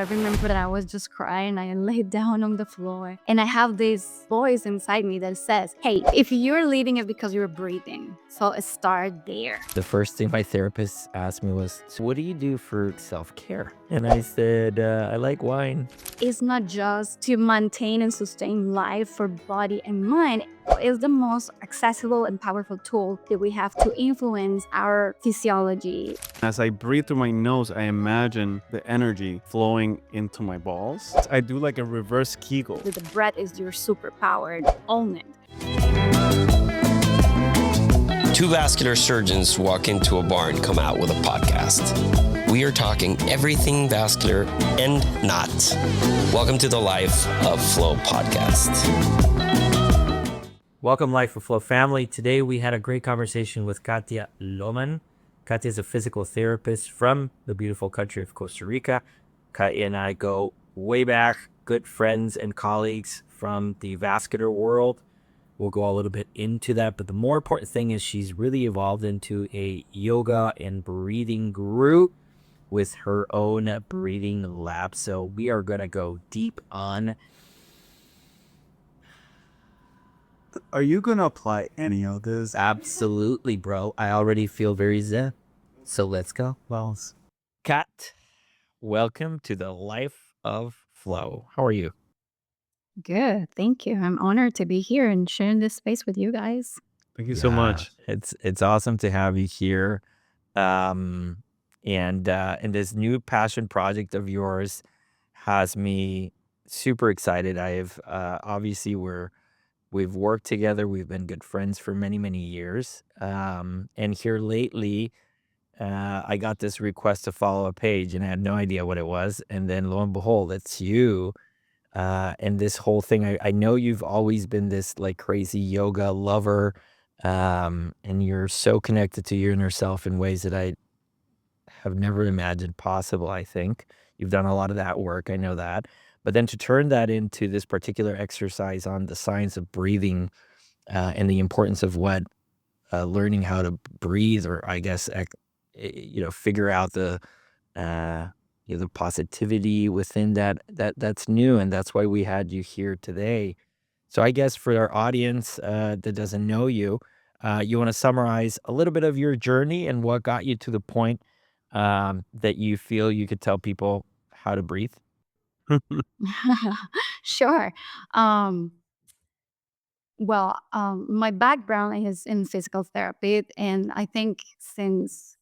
I remember that I was just crying. I laid down on the floor and I have this voice inside me that says, hey, if you're leaving it because you're breathing, so start there. The first thing my therapist asked me was, so what do you do for self-care? And I said, I like wine. It's not just to maintain and sustain life for body and mind. It's the most accessible and powerful tool that we have to influence our physiology. As I breathe through my nose, I imagine the energy flowing into my balls. I do like a reverse Kegel. The breath is your superpower. Own it. Two vascular surgeons walk into a bar and come out with a podcast. We are talking everything vascular and not. Welcome to the Life of Flow podcast. Welcome, Life of Flow family. Today we had a great conversation with Kattia Lohmann. Kattia is a physical therapist from the beautiful country of Costa Rica. Kattia and I go way back, good friends and colleagues from the vascular world. We'll go a little bit into that, but the more important thing is she's really evolved into a yoga and breathing guru with her own breathing lab. So we are going to go deep on. Are you going to apply any of this? Absolutely, bro. I already feel very zen. So let's go. Well, Kat, welcome to the Life of Flow. How are you? Good. Thank you. I'm honored to be here and sharing this space with you guys. thank you so much. It's awesome to have you here. And this new passion project of yours has me super excited. I've obviously we've worked together. We've been good friends for many, many years. And here lately, I got this request to follow a page and I had no idea what it was. And then lo and behold, it's you. And this whole thing, I know you've always been this like crazy yoga lover. And you're so connected to your inner self in ways that I have never imagined possible, I think. You've done a lot of that work, I know that. But then to turn that into this particular exercise on the science of breathing and the importance of what learning how to breathe, or I guess, figure out the positivity within that's new. And that's why we had you here today. So I guess for our audience that doesn't know you, you want to summarize a little bit of your journey and what got you to the point that you feel you could tell people how to breathe? Sure. My background is in physical therapy, and I think since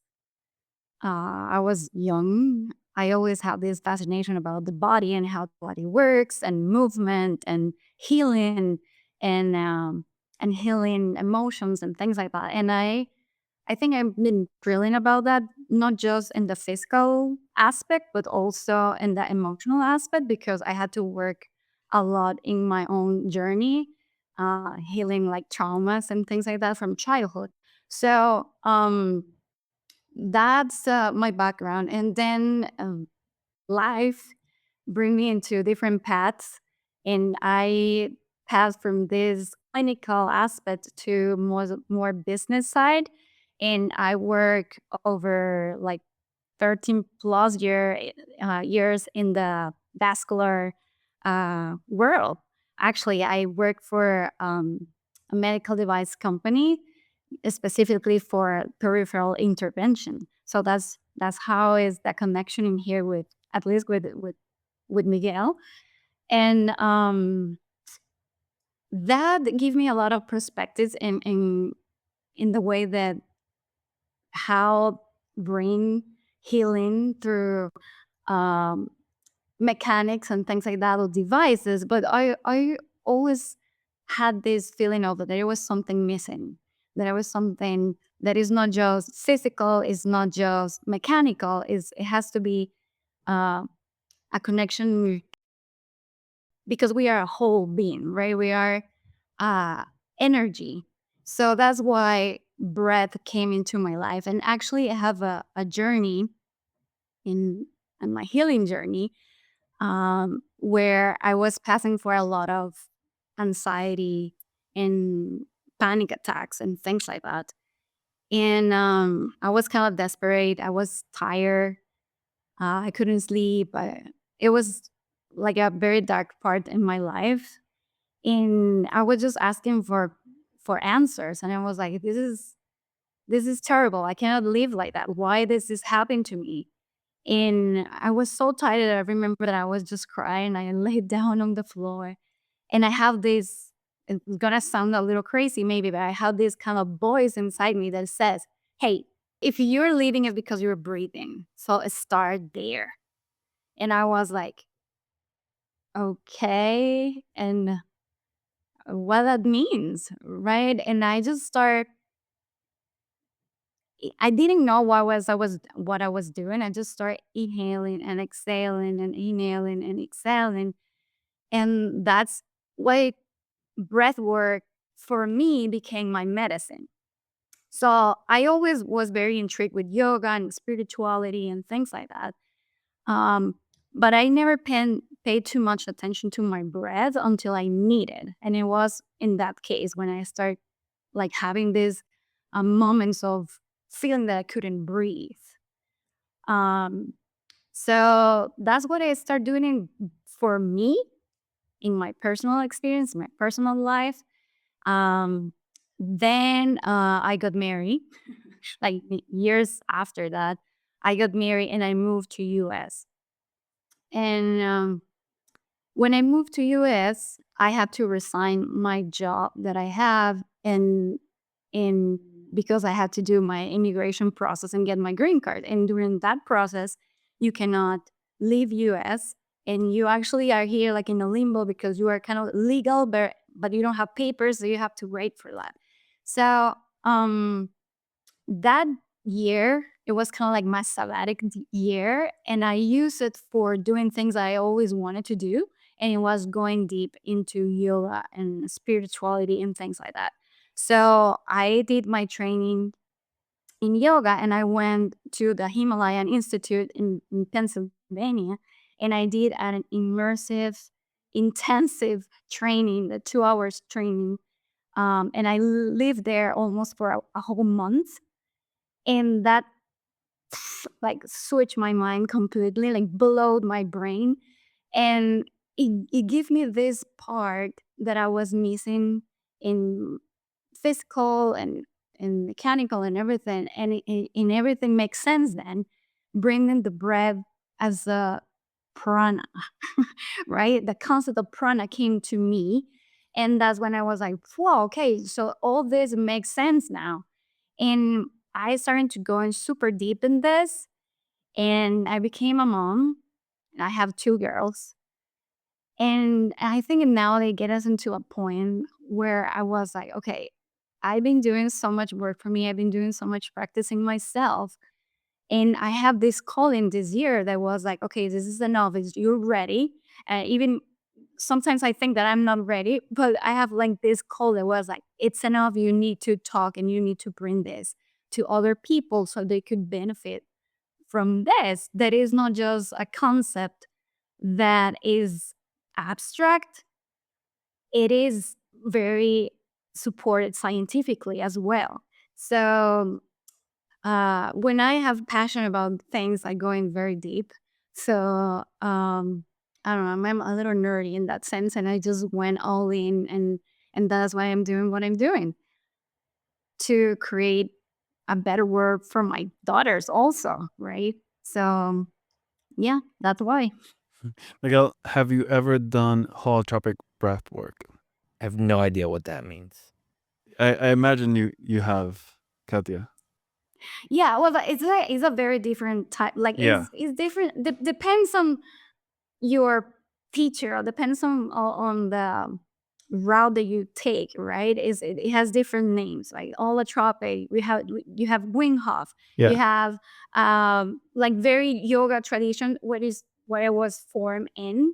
I was young, I always had this fascination about the body and how the body works, and movement, and healing, and healing emotions and things like that. And I think I've been drilling about that, not just in the physical aspect, but also in the emotional aspect, because I had to work a lot in my own journey, healing like traumas and things like that from childhood. So that's my background. And then life bring me into different paths, and I passed from this clinical aspect to more business side, and I work over like 13 plus years in the vascular world. Actually, I work for a medical device company specifically for peripheral intervention. So that's how is that connection in here with, at least with Miguel. And that gave me a lot of perspectives in the way that how bring healing through um, mechanics and things like that, or devices. But I always had this feeling of that there was something missing, that there was something that is not just physical, it's not just mechanical, it has to be a connection, because we are a whole being, right? We are energy. So that's why breath came into my life. And actually I have a journey in my healing journey, where I was passing for a lot of anxiety and panic attacks and things like that. And I was kind of desperate. I was tired. I couldn't sleep. it was like a very dark part in my life, and I was just asking for answers, and I was like, this is terrible. I cannot live like that. Why this is happening to me? And I was so tired. I remember that I was just crying. I laid down on the floor, and I have this. It's gonna sound a little crazy, maybe, but I have this kind of voice inside me that says, "Hey, if you're leaving, it's because you're breathing. So start there." And I was like, "Okay," and what that means, right? And I just start. I didn't know what I was doing. I just started inhaling and exhaling and inhaling and exhaling, and that's why breath work for me became my medicine. So I always was very intrigued with yoga and spirituality and things like that. Um, but I never paid too much attention to my breath until I needed, and it was in that case when I started like having these moments of feeling that I couldn't breathe. Um, so that's what I started doing for me in my personal experience, my personal life. Um, then I got married. Like years after that, I got married and I moved to US. And when I moved to US, I had to resign my job that I have, and in because I had to do my immigration process and get my green card. And during that process, you cannot leave US, and you actually are here like in a limbo because you are kind of legal, but you don't have papers, so you have to wait for that. So that year, it was kind of like my sabbatic year, and I used it for doing things I always wanted to do, and it was going deep into yoga and spirituality and things like that. So I did my training in yoga, and I went to the Himalayan Institute in Pennsylvania, and I did an immersive, intensive training, the 2 hours training. And I lived there almost for a whole month, and that like switched my mind completely, like blowed my brain, and it gave me this part that I was missing in physical and mechanical and everything, and and everything makes sense then, bringing the breath as a prana. Right, the concept of prana came to me, and that's when I was like, wow, okay, so all this makes sense now. And I started to go in super deep in this, and I became a mom. I have 2 girls. And I think now they get us into a point where I was like, okay, I've been doing so much work for me. I've been doing so much practicing myself. And I have this calling this year that was like, okay, this is enough. You're ready. Even sometimes I think that I'm not ready, but I have like this call that was like, it's enough. You need to talk and you need to bring this to other people so they could benefit from this. That is not just a concept that is abstract, it is very supported scientifically as well. So when I have passion about things, I go in very deep. So I don't know, I'm a little nerdy in that sense, and I just went all in, and that's why I'm doing what I'm doing to create a better world for my daughters also, right? So yeah, that's why. Miguel, have you ever done holotropic breath work? I have no idea what that means. I imagine you have, Kattia. Yeah, well, but it's a very different type. Like Yeah. it's different. Depends on your teacher, or depends on the route that you take. Right? It has different names. Like holotropic. You have Wing Hof. Yeah. You have like very yoga tradition. What it was formed in.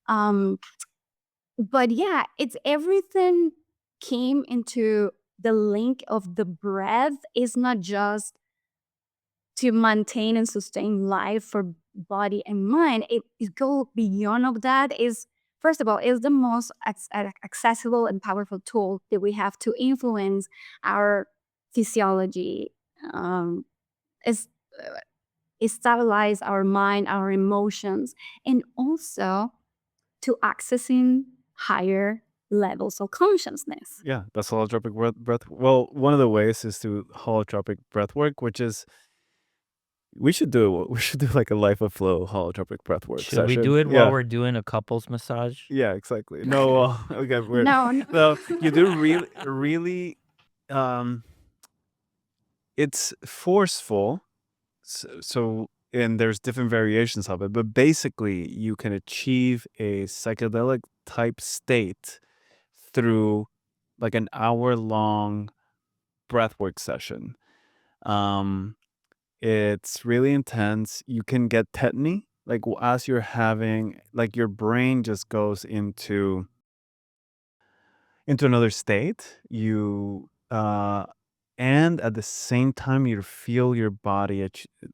Um, but yeah, it's everything came into the link of the breath. Is not just to maintain and sustain life for body and mind. It go beyond of that. Is first of all, is the most accessible and powerful tool that we have to influence our physiology. Is stabilize our mind, our emotions, and also to accessing higher levels of consciousness. Yeah, that's holotropic breath. Well, one of the ways is to holotropic breath work, which is we should do like a life of flow holotropic breath work Should we session. do it while Yeah. we're doing a couples massage? Yeah, exactly. No, okay, No, no. no, you do really, um, it's forceful. So, and there's different variations of it, but basically you can achieve a psychedelic type state through like an hour-long breathwork session. Um, it's really intense. You can get tetany, like as you're having, like your brain just goes into another state. And at the same time you feel your body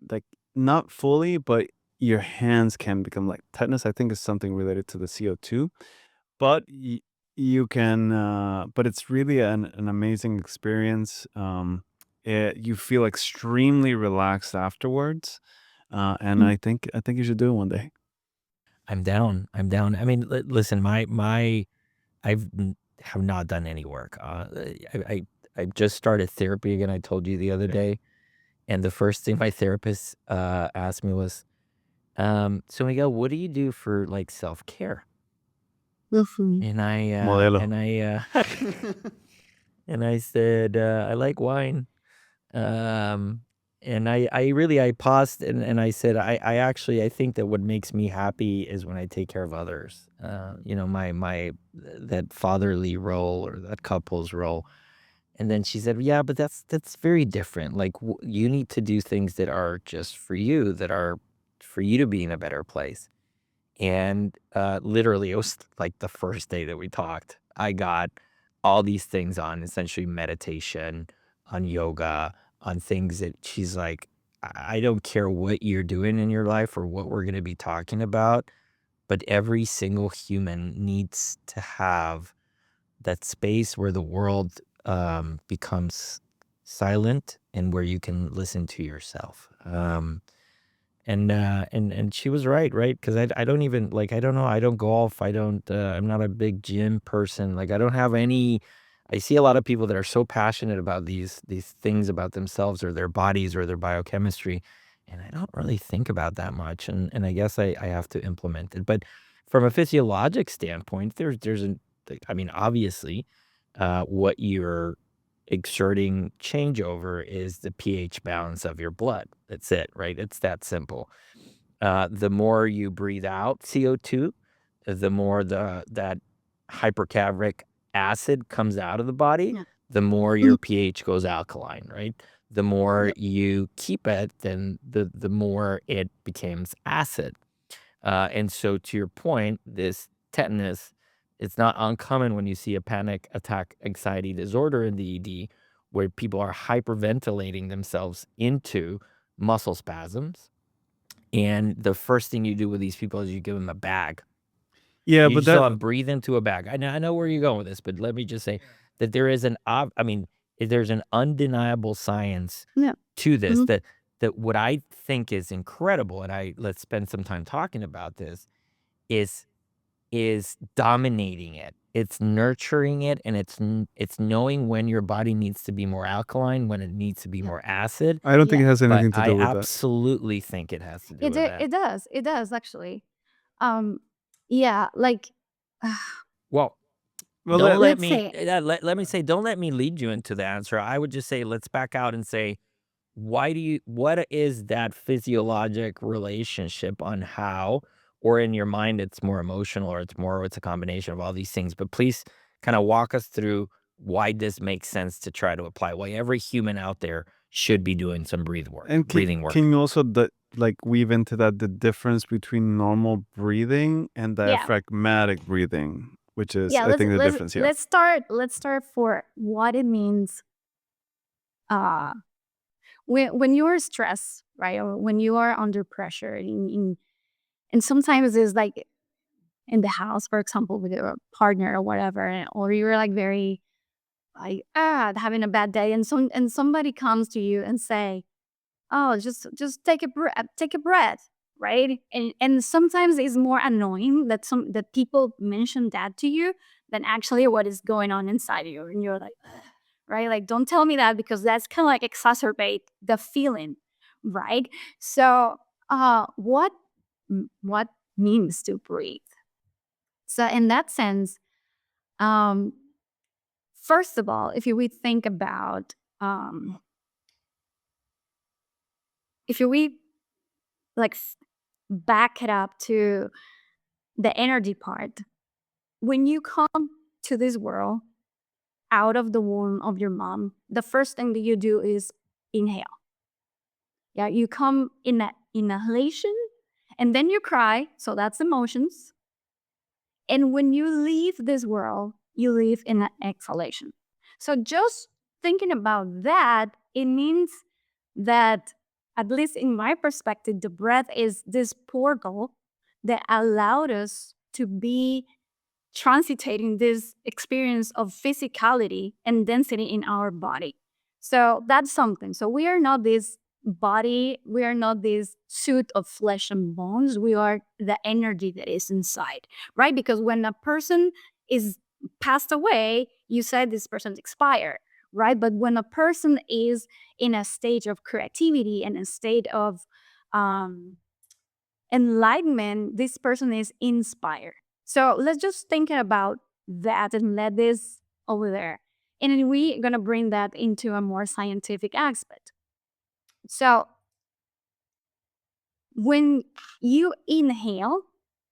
like not fully, but your hands can become like tetanus. I think is something related to the CO2, but you can but it's really an amazing experience. You feel extremely relaxed afterwards, and I think you should do it one day. I'm down. I'm down. I mean, listen, have not done any work. I just started therapy again. I told you the other day, and the first thing my therapist asked me was, "So Miguel, what do you do for like self care?" And Modelo. I said, "I like wine." Um, and I paused and I said, I actually, I think that what makes me happy is when I take care of others. That fatherly role or that couple's role. And then she said, yeah, but that's very different. Like you need to do things that are just for you, that are for you to be in a better place. And literally, it was like the first day that we talked. I got all these things on essentially meditation, on yoga, on things that she's like, I don't care what you're doing in your life or what we're going to be talking about, but every single human needs to have that space where the world becomes silent and where you can listen to yourself. And she was right, right? Because I don't even like I don't know, I don't golf, I'm not a big gym person. Like I don't have any. I see a lot of people that are so passionate about these things about themselves or their bodies or their biochemistry, and I don't really think about that much. And I guess I have to implement it. But from a physiologic standpoint, I mean, obviously, what you're exerting change over is the pH balance of your blood. That's it, right? It's that simple. The more you breathe out CO2, the more that hypercaloric acid comes out of the body, Yeah. the more your pH goes alkaline, right? The more Yep. you keep it, then the more it becomes acid. And so to your point, this tetanus, it's not uncommon when you see a panic attack anxiety disorder in the ED where people are hyperventilating themselves into muscle spasms. And the first thing you do with these people is you give them a bag. Yeah, You but just tell that them breathe into a bag. I know where you're going with this, but let me just say that there is there's an undeniable science Yeah. to this Mhm. that what I think is incredible, and let's spend some time talking about this, is dominating it. It's nurturing it, and it's knowing when your body needs to be more alkaline, when it needs to be Yeah. more acid. I don't think Yeah. it has But anything to I do with that. absolutely think it has to do with that. It does. It does actually. Yeah, like Well, Well, don't let let's me say let me say, don't let me lead you into the answer. I would just say, let's back out and say, what is that physiologic relationship on how, or in your mind, it's more emotional or it's a combination of all these things. But please kind of walk us through why this makes sense to try to apply, why every human out there should be doing some and breathing work. can you also like weave into that the difference between normal breathing and yeah. diaphragmatic breathing, which is Yeah, I think the difference. Yeah. let's start for what it means uh when you're stressed, right? Or when you are under pressure and sometimes it's like in the house, for example, with your partner or whatever, or you're like very like having a bad day and somebody comes to you and say, oh, just take a breath, right? And sometimes it's more annoying that people mention that to you than actually what is going on inside you, and you're like, "Ugh," right? Like, don't tell me that, because that's kind of like exacerbate the feeling, right? So, what means to breathe? So, in that sense, um, first of all, if we think about, if we like back it up to the energy part, when you come to this world out of the womb of your mom, the first thing that you do is inhale. Yeah, you come in that inhalation, and then you cry. So that's emotions. And when you leave this world, you leave in an exhalation. So just thinking about that, it means that, at least in my perspective, the breath is this portal that allowed us to be transitating this experience of physicality and density in our body. So that's something. So we are not this body, we are not this suit of flesh and bones, we are the energy that is inside, right? Because when a person is passed away, you said this person's expired, right? But when a person is in a stage of creativity and a state of enlightenment, this person is inspired. So let's just think about that and let this over there. And then we're going to bring that into a more scientific aspect. So when you inhale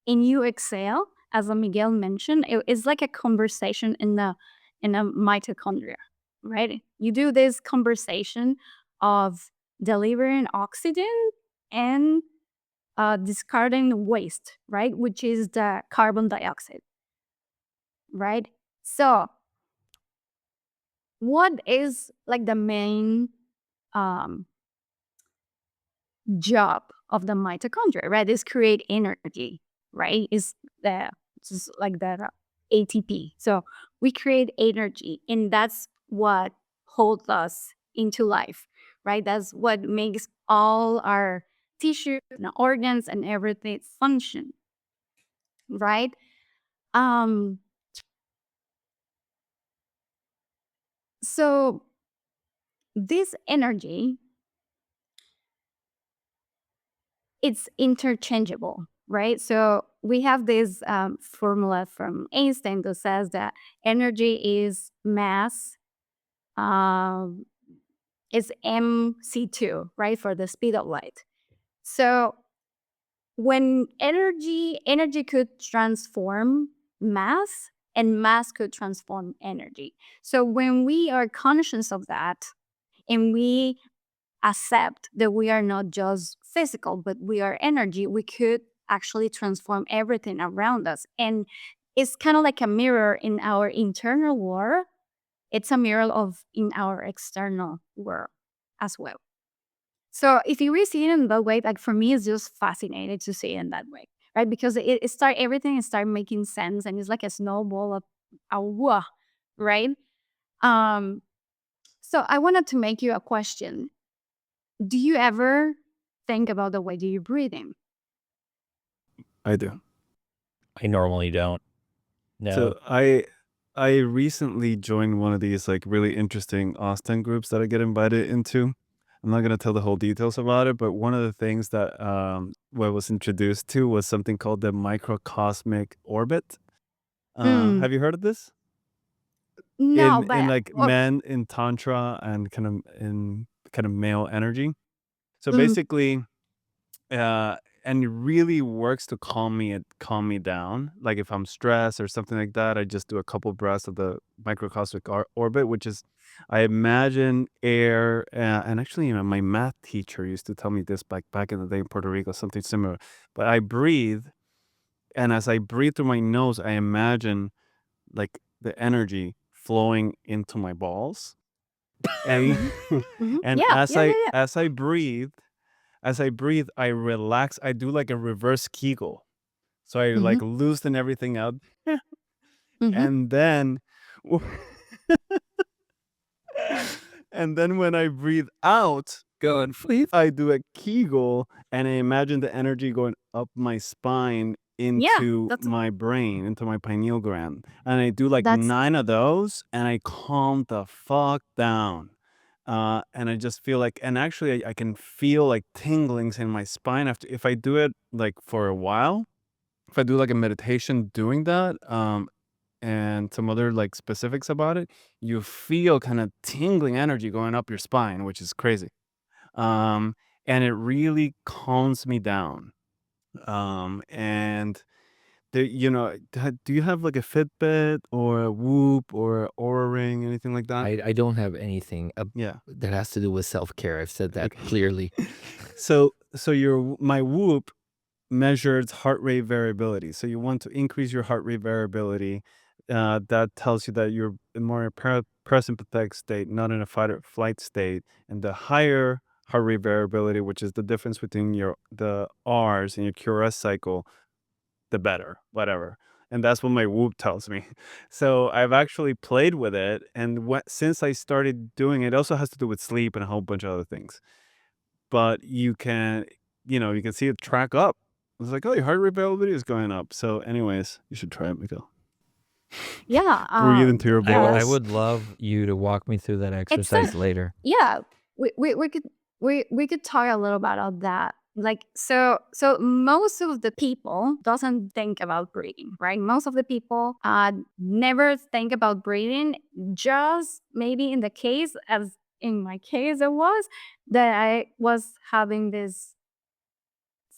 and you exhale, as Miguel mentioned, it's like a conversation in a mitochondria, right? You do this conversation of delivering oxygen and discarding waste, right? Which is the carbon dioxide, right? So what is like the main job of the mitochondria, right? Is create energy, right? Is the just like the ATP. So we create energy, and that's what holds us into life, right? That's what makes all our tissue and organs and everything function, right? Um, so this energy, it's interchangeable, right? So we have this formula from Einstein that says that energy is mass, is mc2, right, for the speed of light. So when energy could transform mass, and mass could transform energy. So when we are conscious of that, and we accept that we are not just physical, but we are energy, we could actually transform everything around us. And it's kind of like a mirror in our internal world. It's a mirror of in our external world as well. So if you really see it in that way, like for me, it's just fascinating to see it in that way, right? Because everything start making sense, and it's like a snowball of a right? Um, so I wanted to make you a question. Do you ever think about the way that you're breathing? I do. I normally don't. No. So I recently joined one of these like really interesting Austin groups that I get invited into. I'm not gonna tell the whole details about it, but one of the things that what I was introduced to was something called the microcosmic orbit. Mm. Have you heard of this? No, In but like men in tantra and kind of male energy. So Mm. basically, and it really works to calm me down. Like if I'm stressed or something like that, I just do a couple breaths of the microcosmic orbit, which is, I imagine air. And actually, my math teacher used to tell me this back in the day in Puerto Rico, something similar. But I breathe, and as I breathe through my nose, I imagine like the energy flowing into my balls, and Mhm. and Yeah, yeah, yeah, yeah. as I breathe, I relax. I do like a reverse Kegel. So I like Mhm. loosen everything out. Mhm. And then and then when I breathe out, Go on, please. I do a Kegel and I imagine the energy going up my spine Yeah, into that's my brain, into my pineal gland. And I do like that's 9 of those and I calm the fuck down. And I just feel like, and actually I can feel like tinglings in my spine after, if I do it like for a while, if I do like a meditation doing that, and some other like specifics about it, you feel kind of tingling energy going up your spine, which is crazy. And it really calms me down. And do you have like a Fitbit or a Whoop or a Oura Ring, anything like that? I don't have anything Yeah. that has to do with self-care. I've said that Okay. clearly. So my Whoop measures heart rate variability. So you want to increase your heart rate variability. That tells you that you're in more a parasympathetic state, not in a fight or flight state. And the higher heart rate variability, which is the difference between the R's in your QRS cycle, the better, whatever. And that's what my Whoop tells me. So I've actually played with it, and since I started doing it, it also has to do with sleep and a whole bunch of other things. But you can see it track up. It's like, oh, your heart rate variability is going up. So, anyways, you should try it, Miguel. yeah. Breathe into your I balls. would love you to walk me through that It's exercise later. yeah. We could talk a little about that. Like so most of the people doesn't think about breathing, right? Most of the people never think about breathing. Just maybe in the case, as in my case, it was that I was having this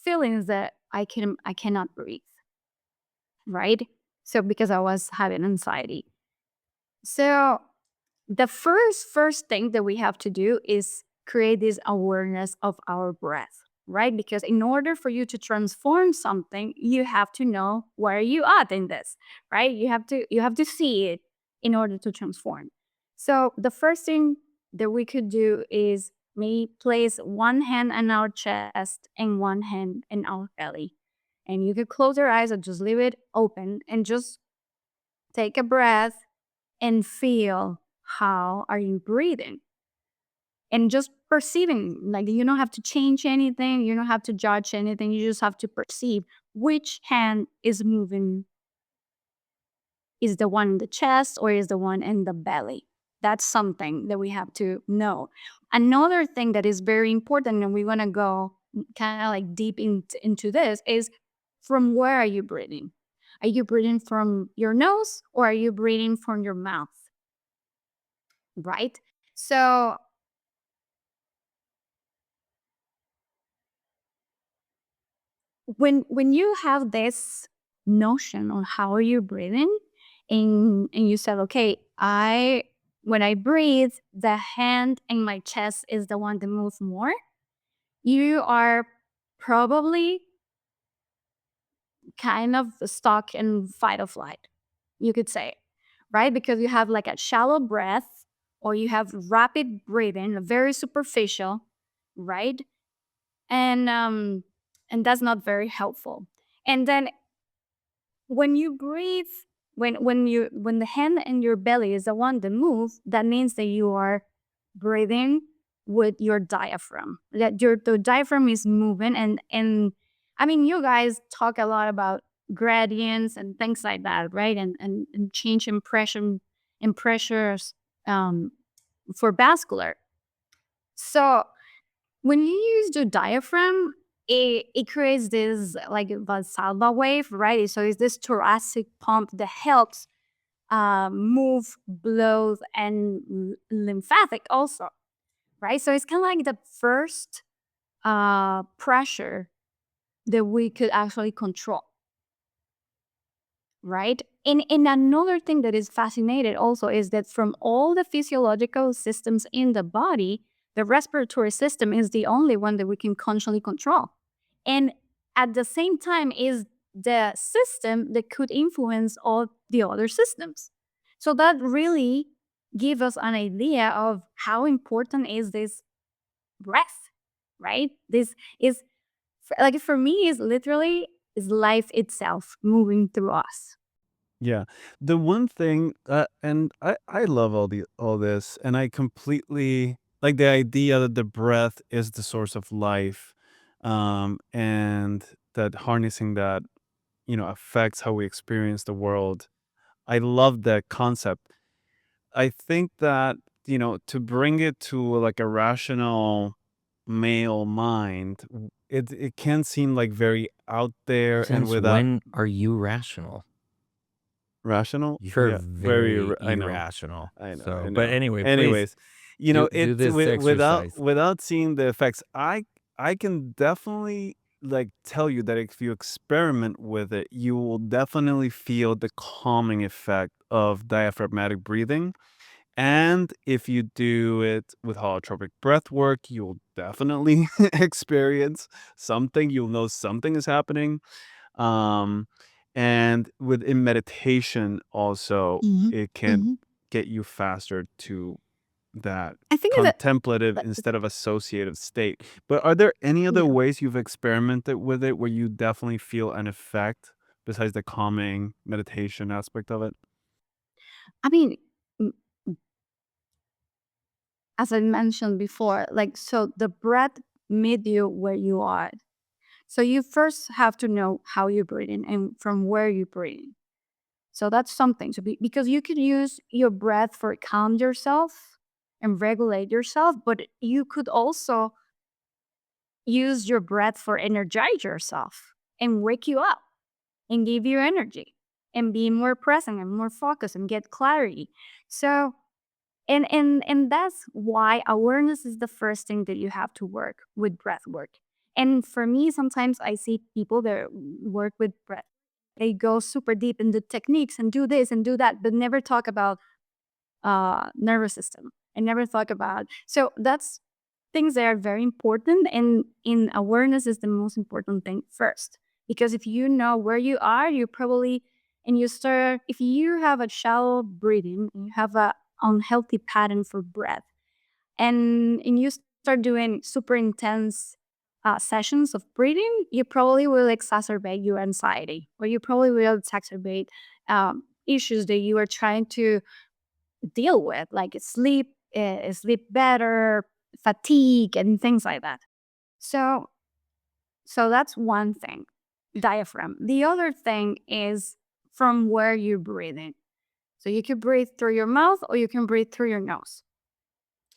feelings that I cannot breathe, right? So because I was having anxiety. So the first thing that we have to do is create this awareness of our breath, right? Because in order for you to transform something, you have to know where you at in this, right? You have to see it in order to transform. So the first thing that we could do is maybe place one hand on our chest and one hand in our belly. And you could close your eyes or just leave it open and just take a breath and feel how are you breathing. And just perceiving, like you don't have to change anything, you don't have to judge anything, you just have to perceive which hand is moving. Is the one in the chest or is the one in the belly? That's something that we have to know. Another thing that is very important, and we want to go kind of like deep into this, is from where are you breathing? Are you breathing from your nose or are you breathing from your mouth? Right? So when you have this notion on how are you breathing, and you said, okay, when I breathe, the hand in my chest is the one that moves more, you are probably kind of stuck in fight or flight, you could say, right? Because you have like a shallow breath or you have rapid breathing, very superficial, right? And that's not very helpful. And then when you breathe, when the hand in your belly is the one that moves, that means that you are breathing with your diaphragm. That the diaphragm is moving, and I mean, you guys talk a lot about gradients and things like that, right? And change in pressures for vascular. So when you use the diaphragm, it creates this like Valsalva wave, right? So it's this thoracic pump that helps move blood and lymphatic also, right? So it's kind of like the first pressure that we could actually control, right? And another thing that is fascinating also is that from all the physiological systems in the body, the respiratory system is the only one that we can consciously control. And at the same time is the system that could influence all the other systems. So that really gives us an idea of how important is this breath, right? This is, like, for me, is literally is life itself moving through us. Yeah. The one thing, and I love all this, and I completely like the idea that the breath is the source of life, and that harnessing that, affects how we experience the world. I love that concept. I think that, to bring it to like a rational male mind, it can seem like very out there and Since without when are you rational? rational. You're Yeah, very. very I know. irrational. I know. I So, but know. anyway, please Anyways, do this without exercise. seeing the effects, I can definitely like tell you that if you experiment with it, you will definitely feel the calming effect of diaphragmatic breathing. And if you do it with holotropic breath work, you'll definitely experience something. You'll know something is happening. Um, and within meditation, also, Hmm. it can get you faster to that I think that contemplative instead of associative state. But are there any other yeah. ways you've experimented with it where you definitely feel an effect besides the calming meditation aspect of it? I mean, m- as I mentioned before, like, so the breath meet you where you are. So you first have to know how you're breathing and from where you're breathing. So that's something to be, because you could use your breath for calm yourself and regulate yourself, but you could also use your breath for energize yourself and wake you up and give you energy and be more present and more focused and get clarity. So and that's why awareness is the first thing that you have to work with breath work. And for me, sometimes I see people that work with breath. They go super deep in the techniques and do this and do that, but never talk about nervous system and never talk about. So that's things that are very important. And in awareness is the most important thing first. Because if you know where you are, you probably, and you start, if you have a shallow breathing, you have a unhealthy pattern for breath, and you start doing super intense sessions of breathing, you probably will exacerbate your anxiety, or you probably will exacerbate issues that you are trying to deal with, like sleep better, fatigue, and things like that. So, so that's one thing, diaphragm. The other thing is from where you're breathing. So you can breathe through your mouth or you can breathe through your nose,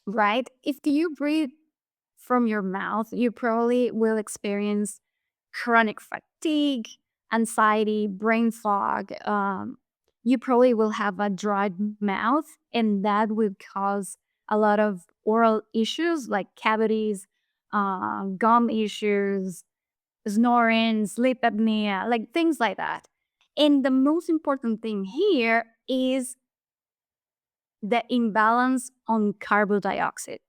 right? If you breathe from your mouth, you probably will experience chronic fatigue, anxiety, brain fog. You probably will have a dry mouth, and that would cause a lot of oral issues like cavities, gum issues, snoring, sleep apnea, like things like that. And the most important thing here is the imbalance on carbon dioxide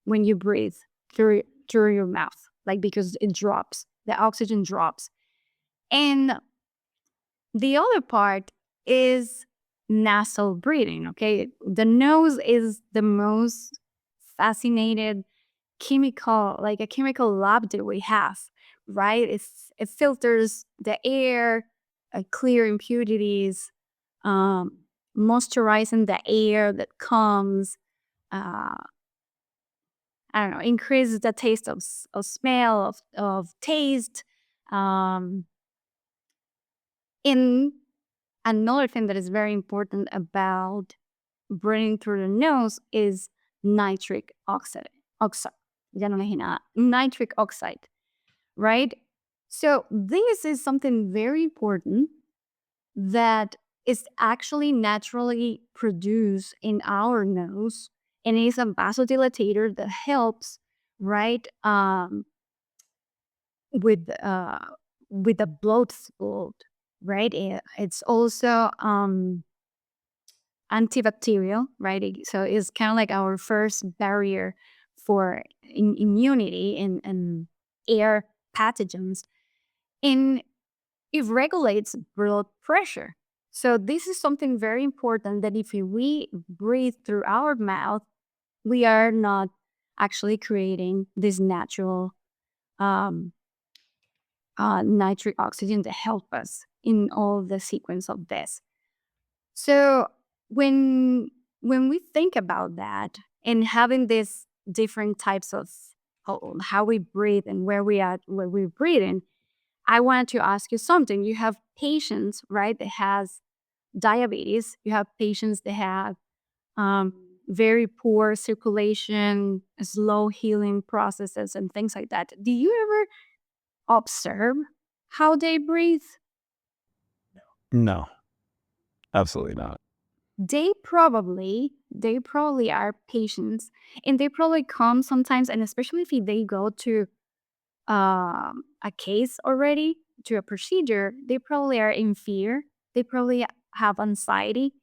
when you breathe through your mouth, like, because it drops, the oxygen drops. And the other part is nasal breathing. Okay, the nose is the most fascinated chemical, like a chemical lab that we have, right? It filters the air, clear impurities, um, moisturizing the air that comes. Uh, I don't know, increases the taste of smell, of taste. Um, and another thing that is very important about breathing through the nose is nitric oxide. Oxide. Ya no dije nada. Nitric oxide, right? So this is something very important that is actually naturally produced in our nose, and is a vasodilatator that helps, right, with the blood flow, right? It's also antibacterial, right? So it's kind of like our first barrier for immunity and air pathogens, and it regulates blood pressure. So this is something very important, that if we breathe through our mouth, we are not actually creating this natural um, nitric oxygen to help us in all the sequence of this. So when we think about that, and having these different types of how we breathe and where we're breathing, I wanted to ask you something. You have patients, right, that has diabetes. You have patients that have um, very poor circulation, slow healing processes, and things like that. Do you ever observe how they breathe? No, absolutely not. They probably are patients, and they probably come sometimes, and especially if they go to a case already, to a procedure, they probably are in fear. They probably have anxiety.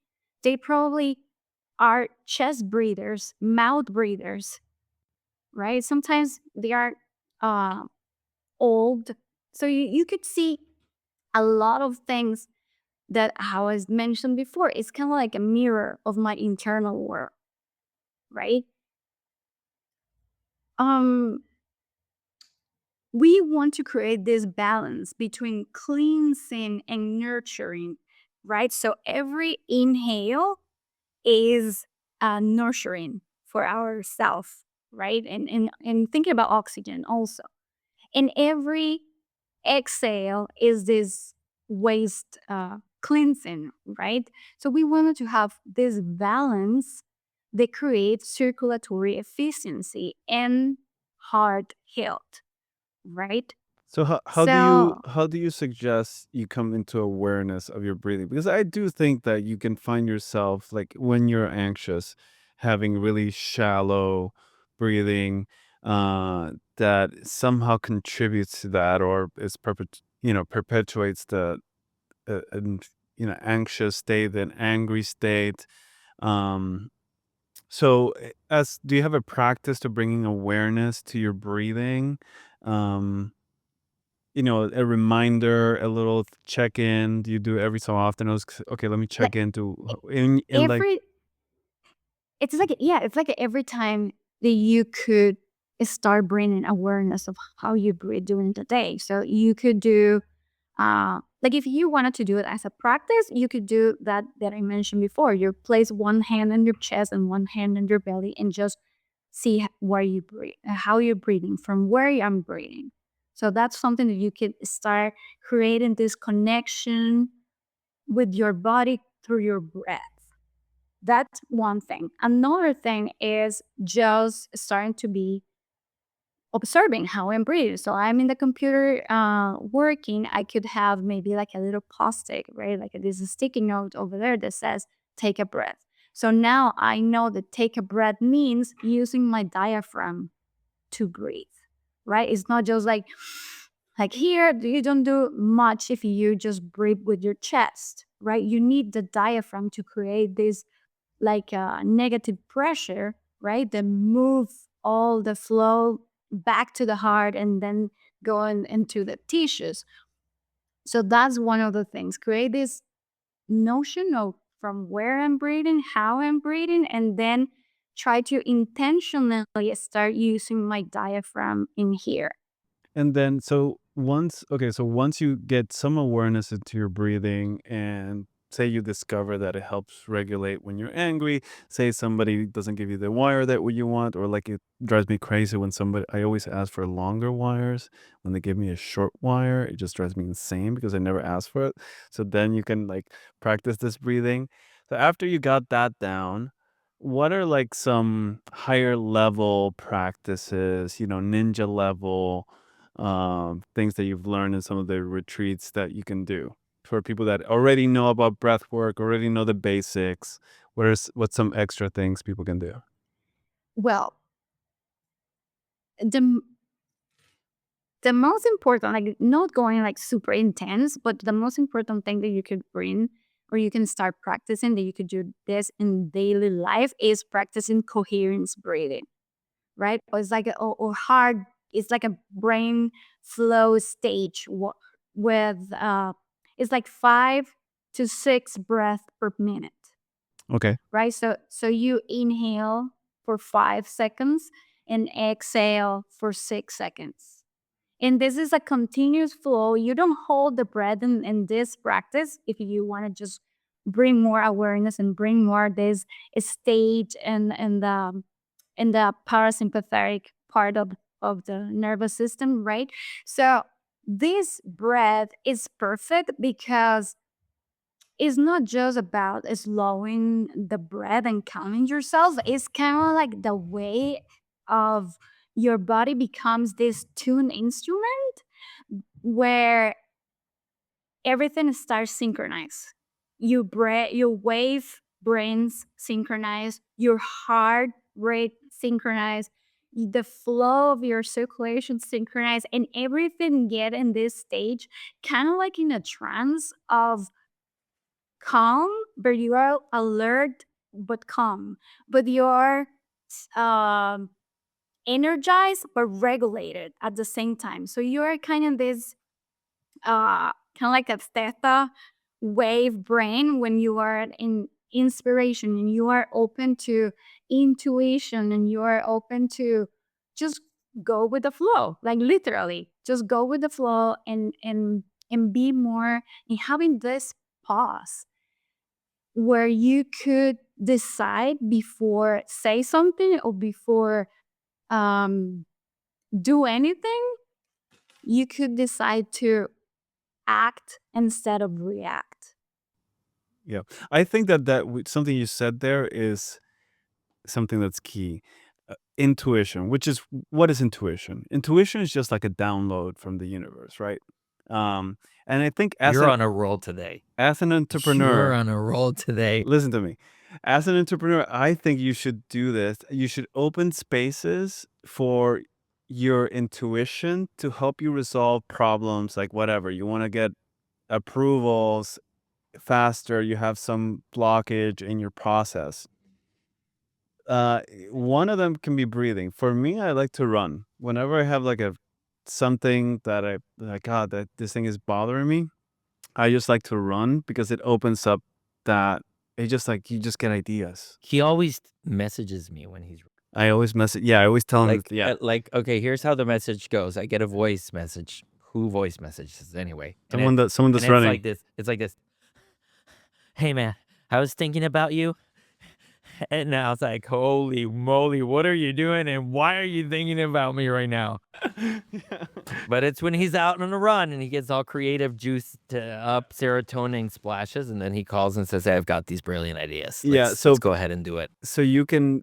They probably are chest breathers, mouth breathers, right? Sometimes they are uh, old. So you could see a lot of things that, how I mentioned before, it's kind of like a mirror of my internal world, right? Um, we want to create this balance between cleansing and nurturing, right? So every inhale is nurturing for ourselves, right? And thinking about oxygen also. And every exhale is this waste cleansing, right? So we wanted to have this balance that creates circulatory efficiency and heart health, right? So So how do you suggest you come into awareness of your breathing? Because I do think that you can find yourself, like when you're anxious, having really shallow breathing, that somehow contributes to that, or is perpetuates the an, anxious state, an angry state. Um, so as do you have a practice to bringing awareness to your breathing? Um, a reminder, a little check-in. Do you do it every so often? Okay, let me like check into in like, every it's like, yeah, it's like every time that you could start bringing awareness of how you breathe during the day. So you could do, like if you wanted to do it as a practice, you could do that I mentioned before. You place one hand on your chest and one hand on your belly and just see where you breathe, how you're breathing, from where I'm breathing. So that's something that you could start creating this connection with your body through your breath. That's one thing. Another thing is just starting to be observing how I'm breathing. So I'm in the computer working. I could have maybe like a little post-it, right? Like this sticky note over there that says, take a breath. So now I know that take a breath means using my diaphragm to breathe, right? It's not just like here, you don't do much if you just breathe with your chest, right? You need the diaphragm to create this like negative pressure, right? That move all the flow back to the heart and then going into the tissues. So that's one of the things. Create this notion of from where I'm breathing, how I'm breathing, and then try to intentionally start using my diaphragm in here. and then so once you get some awareness into your breathing, and say you discover that it helps regulate when you're angry, say somebody doesn't give you the wire that you want, or like it drives me crazy when somebody, I always ask for longer wires. When they give me a short wire, it just drives me insane because I never asked for it. So then you can like practice this breathing. So after you got that down, what are like some higher level practices, ninja level, things that you've learned in some of the retreats that you can do for people that already know about breath work, already know the basics? What's some extra things people can do? Well, the the most important, like not going like super intense, but the most important thing that you could bring or you can start practicing, that you could do this in daily life, is practicing coherence breathing, right? Or it's like or hard, it's like a brain flow stage with it's like 5 to 6 breaths per minute, Okay. right? So you inhale for 5 seconds and exhale for 6 seconds. And this is a continuous flow. You don't hold the breath in this practice if you want to just bring more awareness and bring more this state and in the parasympathetic part of the nervous system, right? So this breath is perfect because it's not just about slowing the breath and counting yourself. It's kind of like the way of your body becomes this tuned instrument where everything starts synchronized. Your wave brains synchronized, your heart rate synchronized, the flow of your circulation synchronized, and everything get in this stage kind of like in a trance of calm, but you are alert but calm, but you're um energized but regulated at the same time. So you're kind of this kind of like a theta wave brain when you are in inspiration and you are open to intuition and you are open to just go with the flow, like literally just go with the flow and be more in having this pause where you could decide before say something or before um do anything. You could decide to act instead of react. Yeah. I think that something you said there is something that's key. Intuition, which is what is intuition? Intuition is just like a download from the universe, right? And I think You're on a roll today. as an You're entrepreneur, on a roll today. listen to me. As an entrepreneur, I think you should do this. You should open spaces for your intuition to help you resolve problems, like whatever. You want to get approvals faster, you have some blockage in your process. One of them can be breathing. For me, I like to run. Whenever I have like something that I like, God, that this thing is bothering me, I just like to run because it opens up that it just like you just get ideas. He always messages me when he's I always message. Yeah, I always tell him. like, Yeah, okay, here's how the message goes. I get a voice message. Who voice messages anyway? And someone that's running. It's like this. Hey man, I was thinking about you. And now it's like, holy moly, what are you doing? And why are you thinking about me right now? But it's when he's out on a run and he gets all creative, juiced up, serotonin splashes, and then he calls and says, hey, I've got these brilliant ideas. Let's go ahead and do it. So you can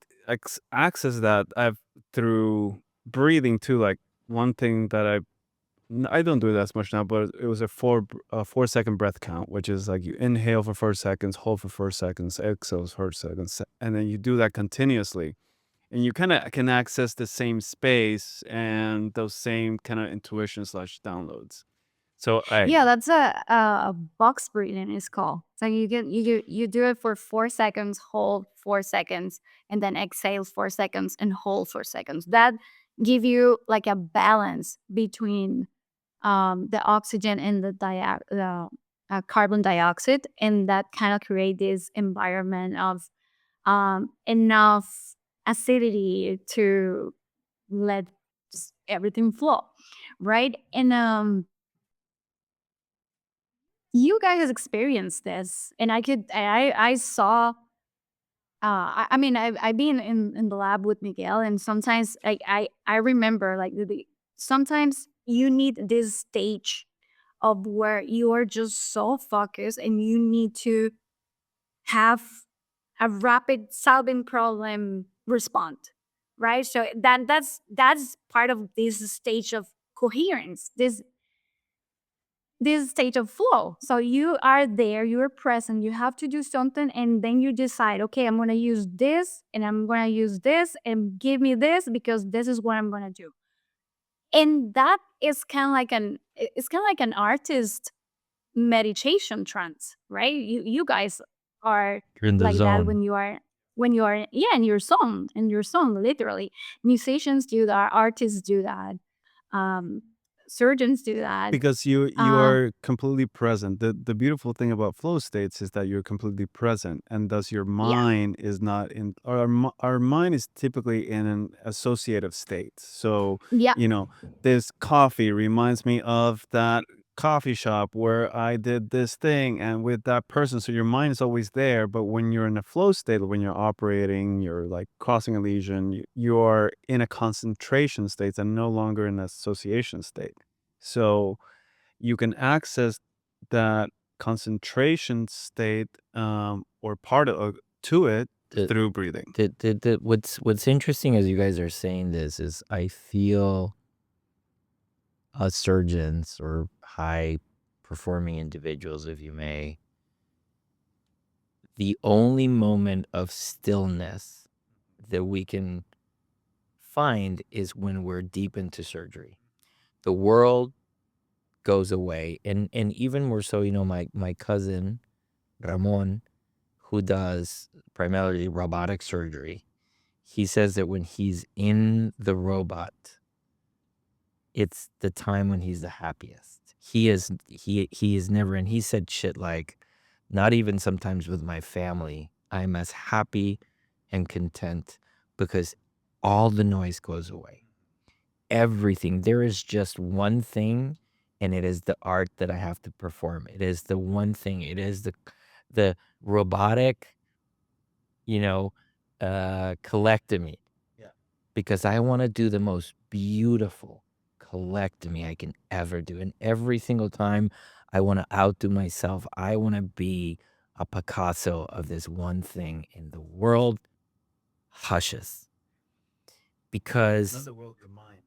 access that through breathing too. Like one thing that I don't do it as much now, but it was a 4-second breath count, which is like you inhale for 4 seconds, hold for 4 seconds, exhale for 4 seconds, and then you do that continuously. And you kind of can access the same space and those same kind of intuition / downloads. So Yeah, that's a box breathing is called. So you do it for 4 seconds, hold 4 seconds, and then exhale 4 seconds and hold 4 seconds. That give you like a balance between the oxygen and the carbon dioxide, and that kind of create this environment of enough acidity to let everything flow, right? And you guys experienced this, and I saw. I mean, I've been in the lab with Miguel, and sometimes like I remember like sometimes you need this stage of where you are just so focused and you need to have a rapid solving problem respond, right? So that's part of this stage of coherence, this state of flow. So you are there, you're present, you have to do something, and then you decide, okay, I'm going to use this and I'm going to use this and give me this because this is what I'm going to do. And that is kind of like an artist meditation trance, right? You guys are You're in the like that zone. when you are in your song, literally. Musicians do that, artists do that, surgeons do that. because you Uh, are completely present. The beautiful thing about flow states is that you're completely present, and thus your yeah, mind is not in. Our mind is typically in an associative state. So yeah, this coffee reminds me of that coffee shop where I did this thing and with that person. So your mind is always there. But when you're in a flow state, when you're operating, you're like crossing a lesion, you're in a concentration state and no longer in an association state. So you can access that concentration state or part of to it The, through breathing. what's interesting as you guys are saying this is I feel us surgeons or high performing individuals, if you may, the only moment of stillness that we can find is when we're deep into surgery. The world goes away, and even more so, my cousin Ramon, who does primarily robotic surgery, he says that when he's in the robot, it's the time when he's the happiest. He is never, and he said shit like, not even sometimes with my family, I'm as happy and content because all the noise goes away. Everything. There is just one thing, and it is the art that I have to perform. It is the one thing. It is the robotic, colectomy. Yeah. Because I want to do the most beautiful colectomy I can ever do. And every single time I want to outdo myself. I want to be a Picasso of this one thing, and the world hushes. Because Not the world, your mind.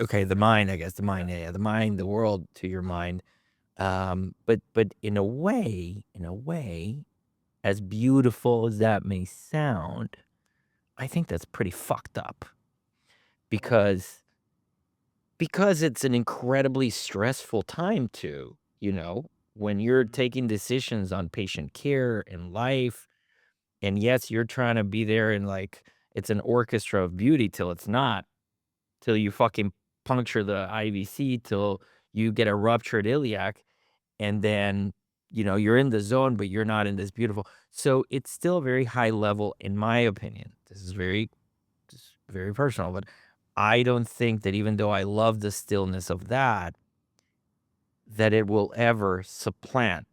okay, the mind, I guess, the mind, yeah, the mind, the world to your mind. But in a way, as beautiful as that may sound, I think that's pretty fucked up. Because it's an incredibly stressful time too, when you're taking decisions on patient care and life. And yes, you're trying to be there and like it's an orchestra of beauty till it's not. Till you fucking puncture the IVC, till you get a ruptured iliac, and then, you're in the zone, but you're not in this beautiful. So it's still very high level, in my opinion. This is very personal, but I don't think that even though I love the stillness of that it will ever supplant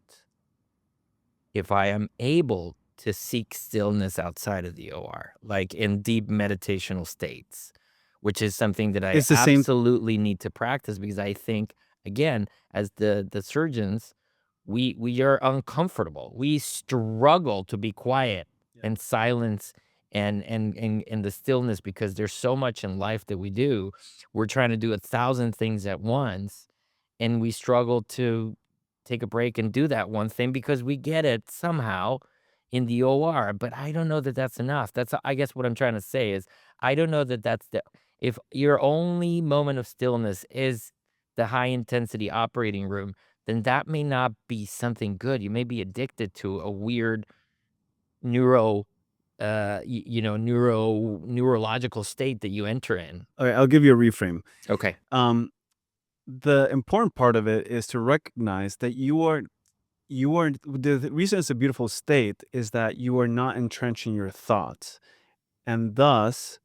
if I am able to seek stillness outside of the OR, like in deep meditational states, which is something that I It's the same. absolutely need to practice, because I think, again, as the surgeons, we are uncomfortable. We struggle to be quiet and silence and the stillness, because there's so much in life that we do. We're trying to do 1,000 things at once, and we struggle to take a break and do that one thing because we get it somehow in the OR. But I don't know that that's enough. That's, I guess, what I'm trying to say is I don't know that that's if your only moment of stillness is the high intensity operating room, then that may not be something good. You may be addicted to a weird neurological state that you enter in. Okay, I'll give you a reframe. Okay. The important part of it is to recognize that you are the reason it's a beautiful state is that you are not entrenching your thoughts, and thus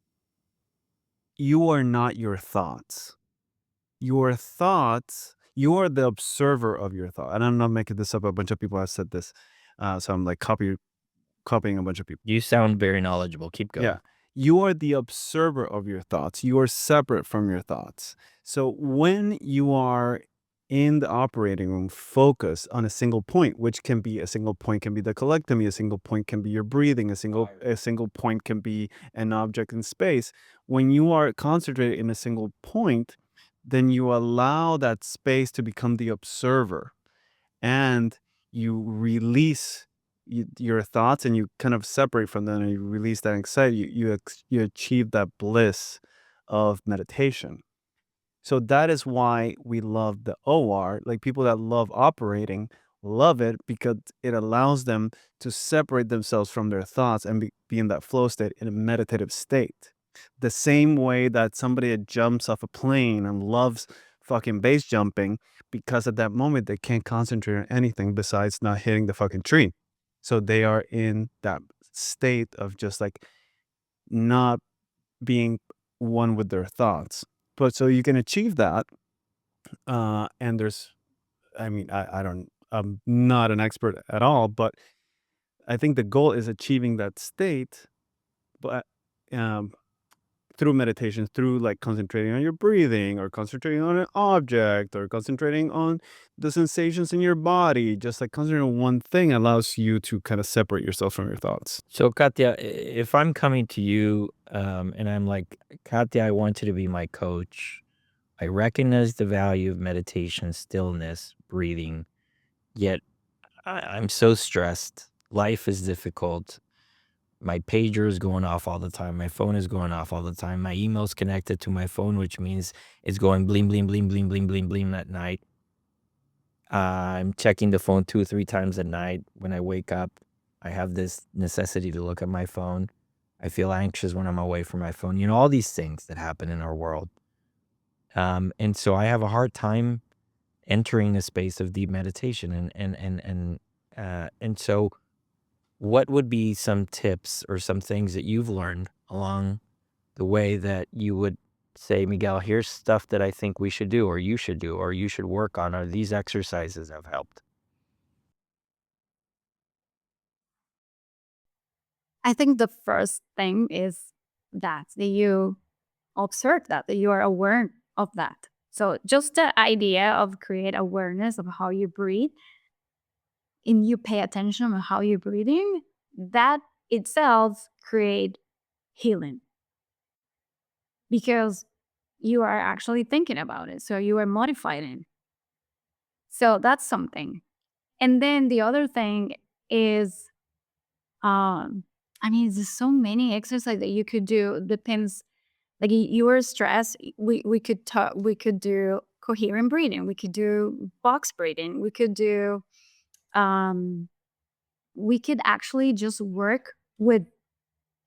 you are not your thoughts. Your thoughts, you are the observer of your thought. And I'm not making this up. A bunch of people have said this, so I'm like copying a bunch of people. You sound very knowledgeable. Keep going. Yeah. You are the observer of your thoughts. You are separate from your thoughts. So when you are in the operating room, focus on a single point, which can be a single point can be the colectomy, a single point can be your breathing, a single point can be an object in space. When you are concentrated in a single point, then you allow that space to become the observer, and you release your thoughts, and you kind of separate from them, and you release that anxiety. You achieve that bliss of meditation. So that is why we love the OR. Like people that love operating love it because it allows them to separate themselves from their thoughts and be in that flow state, in a meditative state. The same way that somebody that jumps off a plane and loves fucking base jumping, because at that moment they can't concentrate on anything besides not hitting the fucking tree. So they are in that state of just like not being one with their thoughts. But so you can achieve that, and there's I mean, I'm not an expert at all, but I think the goal is achieving that state, but um, through meditation, through like concentrating on your breathing or concentrating on an object or concentrating on the sensations in your body, just like concentrating on one thing allows you to kind of separate yourself from your thoughts. So, Kattia, if I'm coming to you and I'm like, Kattia, I want you to be my coach. I recognize the value of meditation, stillness, breathing, yet I'm so stressed. Life is difficult. My pager is going off all the time. My phone is going off all the time. My email's connected to my phone, which means it's going bling, bling, bling, bling, bling, bling, bling at night. I'm checking the phone 2 or 3 times at night. When I wake up, I have this necessity to look at my phone. I feel anxious when I'm away from my phone. You know, all these things that happen in our world. And so I have a hard time entering the space of deep meditation. And so what would be some tips or some things that you've learned along the way that you would say, Miguel, here's stuff that I think we should do, or you should work on, or these exercises have helped? I think the first thing is that you observe that you are aware of that. So just the idea of create awareness of how you breathe and you pay attention of how you're breathing, that itself create healing because you are actually thinking about it. So you are modifying it. So that's something. And then the other thing is, I mean, there's so many exercises that you could do. Depends, like you were stressed. We could talk. We could do coherent breathing. We could do box breathing. We could do. We could actually just work with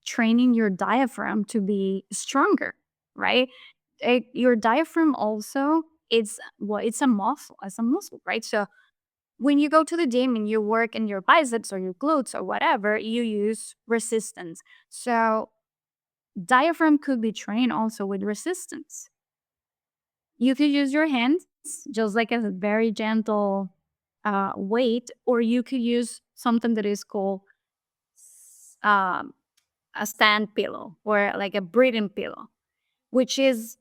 training your diaphragm to be stronger, right? Your diaphragm also it's a muscle, right? So when you go to the gym and you work in your biceps or your glutes or whatever, you use resistance. So diaphragm could be trained also with resistance. You could use your hands just like as a very gentle weight, or you could use something that is called um, a stand pillow or like a breathing pillow, which is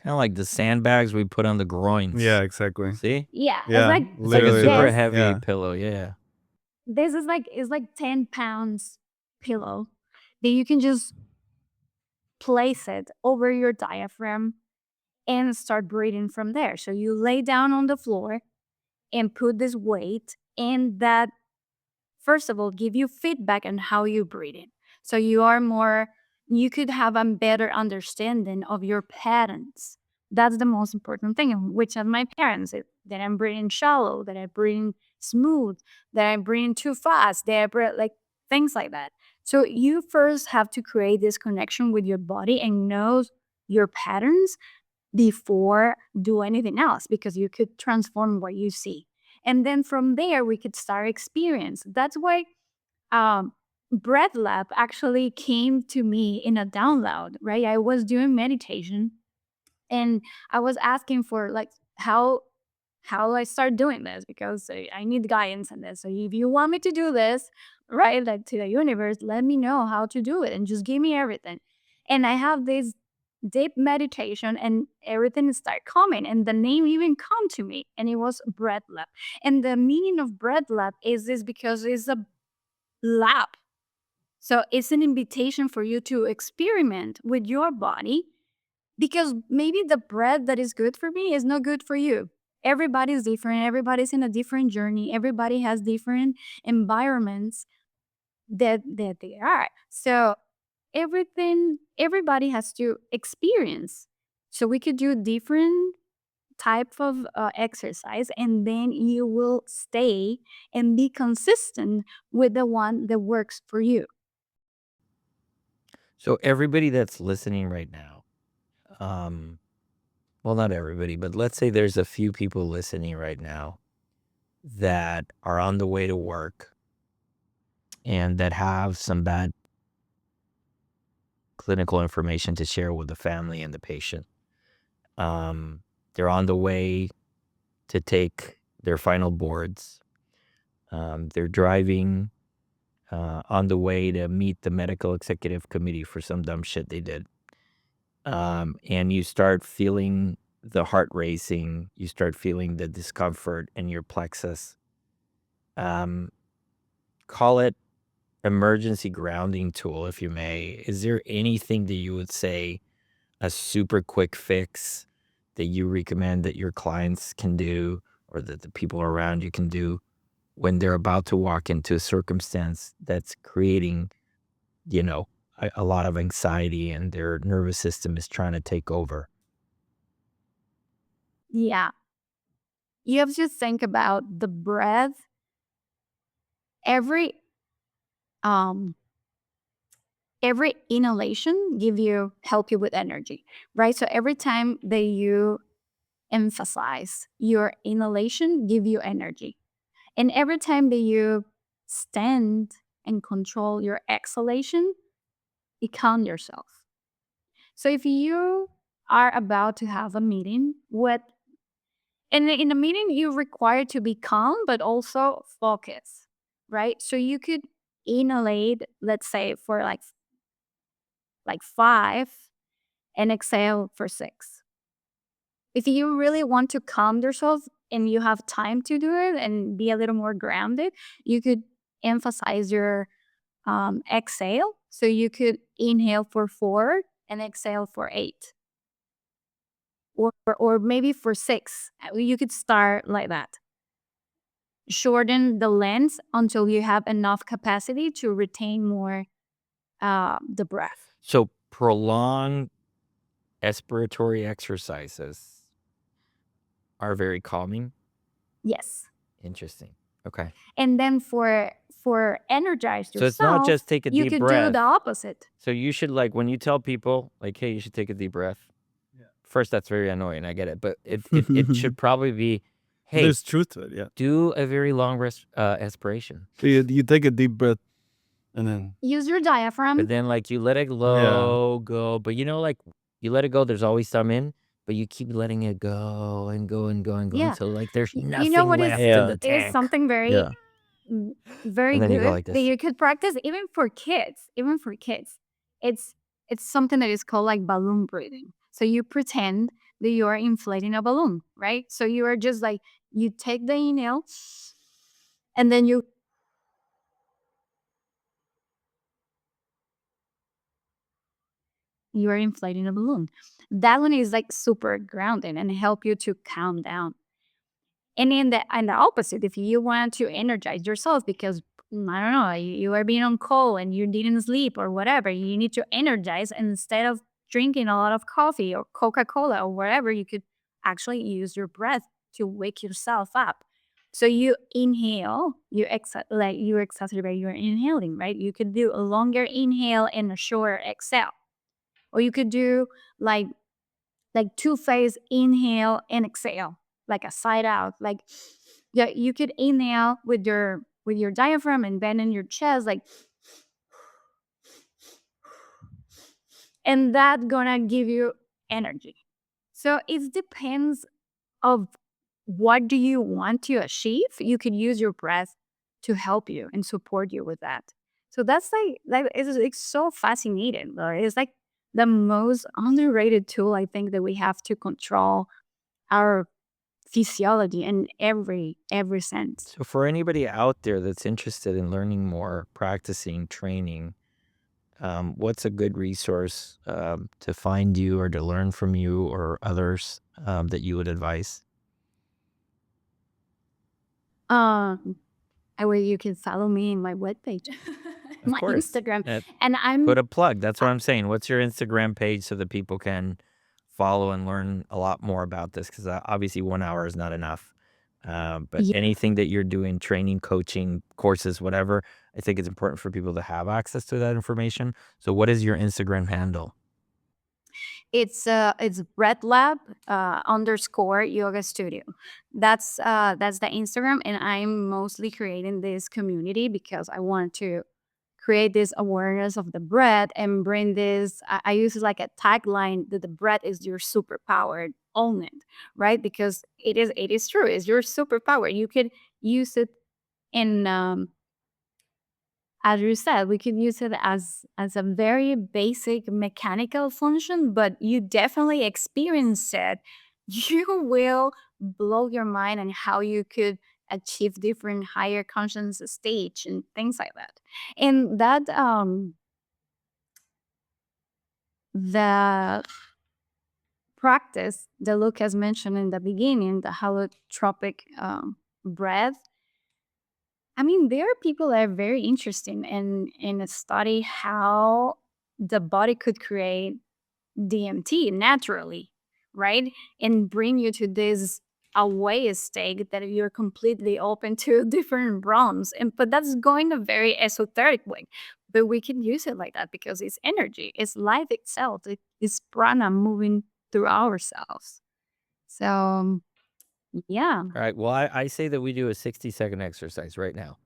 Kind of like the sandbags we put on the groins. Yeah, exactly. See? yeah, Yeah, it's It's like a literally. super this. heavy Yeah. pillow. Yeah. This is like 10 pounds pillow that you can just place it over your diaphragm and start breathing from there. So you lay down on the floor and put this weight, and that first of all give you feedback on how you breathing. So you could have a better understanding of your patterns. That's the most important thing, which are my parents, that I'm breathing shallow, that I'm breathing smooth, that I'm breathing too fast, that I breathe like things like that. So you first have to create this connection with your body and know your patterns before do anything else, because you could transform what you see. And then from there we could start experience. That's why um BreathLab actually came to me in a download, right? I was doing meditation and I was asking for like how I start doing this, because I need guidance in this. So if you want me to do this, right, like to the universe, let me know how to do it and just give me everything. And I have this deep meditation and everything start coming, and the name even come to me, and it was BreathLab. And the meaning of BreathLab is this because it's a lab. So it's an invitation for you to experiment with your body, because maybe the breath that is good for me is not good for you. Everybody's different. Everybody's in a different journey. Everybody has different environments that they are. So everybody has to experience. So we could do different type of exercise, and then you will stay and be consistent with the one that works for you. So everybody that's listening right now, well, not everybody, but let's say there's a few people listening right now that are on the way to work and that have some bad clinical information to share with the family and the patient. They're They're on the way to take their final boards. They're driving on the way to meet the medical executive committee for some dumb shit they did. And you start feeling the heart racing. You start feeling the discomfort in your plexus. Call it emergency grounding tool, if you may. Is there anything that you would say, a super quick fix that you recommend that your clients can do or that the people around you can do when they're about to walk into a circumstance that's creating, a lot of anxiety and their nervous system is trying to take over? Yeah. You have to think about the breath. Every inhalation help you with energy, right? So every time that you emphasize your inhalation, give you energy. And every time that you stand and control your exhalation, you calm yourself. So if you are about to have a meeting and in a meeting, you're required to be calm, but also focus, right? So you could inhalate, let's say for like 5 and exhale for 6. If you really want to calm yourself and you have time to do it and be a little more grounded, you could emphasize your exhale. So you could inhale for 4 and exhale for 8. Or maybe for 6. You could start like that. Shorten the length until you have enough capacity to retain more the breath. So prolonged expiratory exercises are very calming. Yes. Interesting. Okay. And then for energize yourself, So it's not just take a you deep could do breath. the opposite. So you should, like, when you tell people, like, hey, you should take a deep breath. Yeah. First, that's very annoying. I get it. But it should probably be, hey, There's truth to it, yeah. do a very long aspiration. So you take a deep breath and then Use your diaphragm. But then, like, you let it go. But, like, you let it go, there's always some in. But you keep letting it go and go and go and go Yeah. until, like, there's You nothing know what left is in the it is tank. something very Yeah. very And then you good go like this. that you could practice even for kids. It's something that is called like balloon breathing. So you pretend that you are inflating a balloon, right? So you are just like, you take the inhale and then you are inflating a balloon. That one is like super grounding and help you to calm down. And in the opposite, if you want to energize yourself because I don't know, you are being on call and you didn't sleep or whatever, you need to energize. And instead of drinking a lot of coffee or Coca-Cola or whatever, you could actually use your breath to wake yourself up. So you inhale, you exacerbate your inhaling, right? You could do a longer inhale and a shorter exhale. Or you could do like 2-phase inhale and exhale, like a side out. Like, yeah, you could inhale with your diaphragm and bend in your chest, like, and that gonna give you energy. So it depends of what do you want to achieve. You could use your breath to help you and support you with that. So that's it's so fascinating. It's like the most underrated tool I think that we have to control our physiology in every sense. So for anybody out there that's interested in learning more, practicing, training, what's a good resource to find you or to learn from you or others that you would advise? You can follow me in my webpage, Of my course. Instagram, and I'm Put a plug. That's what I'm saying. What's your Instagram page so that people can follow and learn a lot more about this? Because obviously 1 hour is not enough. But Yeah. anything that you're doing, training, coaching, courses, whatever, I think it's important for people to have access to that information. So what is your Instagram handle? It's BreathLab _ Yoga Studio. That's the Instagram, and I'm mostly creating this community because I want to create this awareness of the breath and bring this. I use it like a tagline that the breath is your superpower own it, right? Because it is true. It's your superpower. You could use it in as you said, we could use it as a very basic mechanical function, but you definitely experience it. You will blow your mind on how you could achieve different higher consciousness stage and things like that. And that the practice that Lucas mentioned in the beginning, the holotropic breath. I mean, there are people that are very interested in study how the body could create DMT naturally, right? And bring you to this away state that you're completely open to different realms. And but that's going a very esoteric way. But we can use it like that because it's energy, it's life itself, it's prana moving through ourselves. So yeah. All right. Well, I say that we do a 60-second exercise right now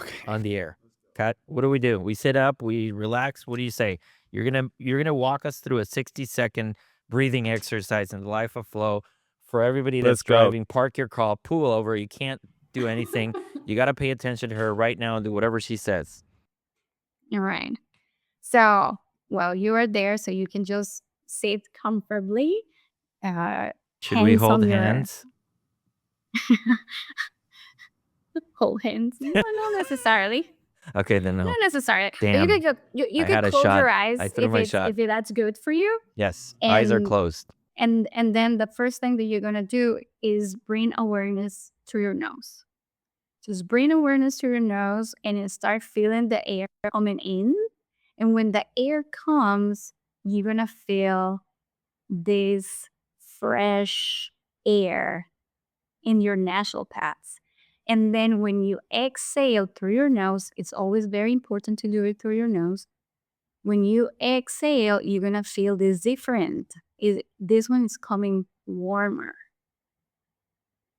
Okay. on the air. Kat, what do? We sit up, we relax. What do you say? You're gonna walk us through a 60-second breathing exercise in the life of flow. For everybody that's Let's go. driving, park your car, pull over. You can't do anything. You got to pay attention to her right now and do whatever she says. All right. So, well, you are there, so you can just sit comfortably. Should we Hands hold on your- hands? Hold hands? No, not necessarily. Okay, then no. Not necessarily. But Damn. you could you I could had a close shot. your eyes I threw my shot. if that's good for you. Yes, eyes are And- closed. And then the first thing that you're gonna do is bring awareness to your nose. Just bring awareness to your nose and then start feeling the air coming in. And when the air comes, you're gonna feel this fresh air in your nasal pads. And then when you exhale through your nose, it's always very important to do it through your nose. When you exhale, you're gonna feel this different. This one is coming warmer.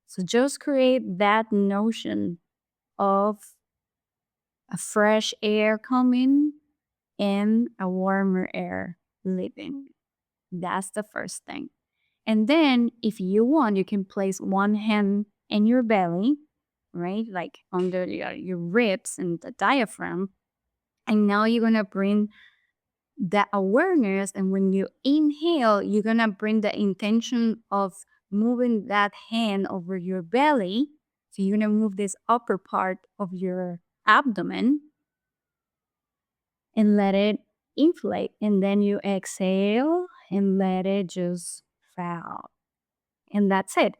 So just create that notion of a fresh air coming and a warmer air leaving. That's the first thing. And then if you want, you can place one hand in your belly, right? Like under your ribs and the diaphragm. And now you're going to bring that awareness. And when you inhale, you're going to bring the intention of moving that hand over your belly. So you're going to move this upper part of your abdomen and let it inflate. And then you exhale and let it just fall. And that's it.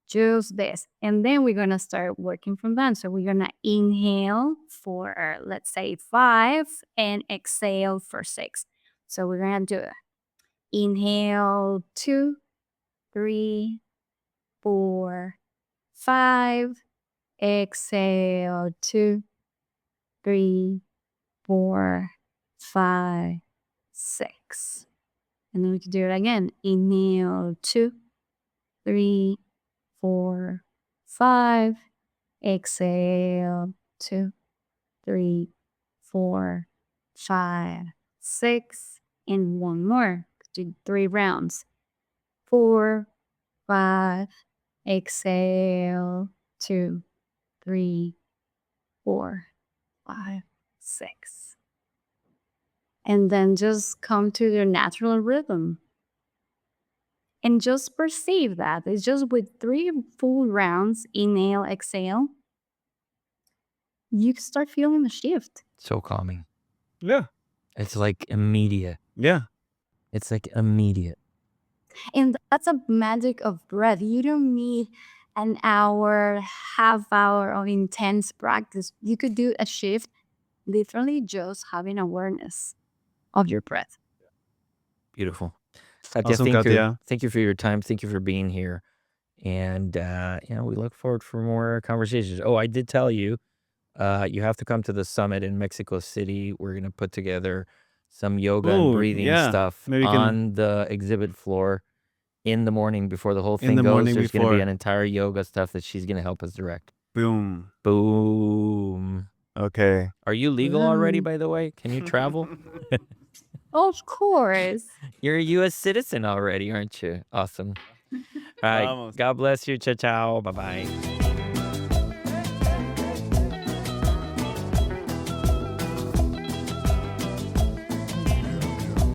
Just this. And then we're going to start working from that. So we're going to inhale for, let's say, 5 and exhale for 6. So we're going to do it. Inhale 2, 3, 4, 5. Exhale 2, 3, 4, 5, 6. And then we can do it again. Inhale 2, 3, 4, 5. Exhale 2, 3, 4, 5, 6. And one more. Do 3 rounds. 4, 5. Exhale 2, 3, 4, 5, 6. And then just come to your natural rhythm. And just perceive that. It's just with 3 full rounds, inhale, exhale, you start feeling the shift. So calming. Yeah. It's like immediate. Yeah. It's like immediate. And that's a magic of breath. You don't need an hour, half hour of intense practice. You could do a shift literally just having awareness of your breath. Beautiful. Kattia, Awesome, thank you. Kattia. Thank you for your time. Thank you for being here. And we look forward for more conversations. Oh, I did tell you, you have to come to the summit in Mexico City. We're gonna put together some yoga and Oh, breathing yeah. stuff Maybe we can- on the exhibit floor in the morning before the whole In thing the goes. morning There's gonna be before. an entire yoga stuff that she's gonna help us direct. Boom. Boom. Okay. Are you legal already, Boom. by the way? Can you travel? Of course. You're a U.S. citizen already, aren't you? Awesome. All right. Vamos. God bless you. Ciao, ciao. Bye bye.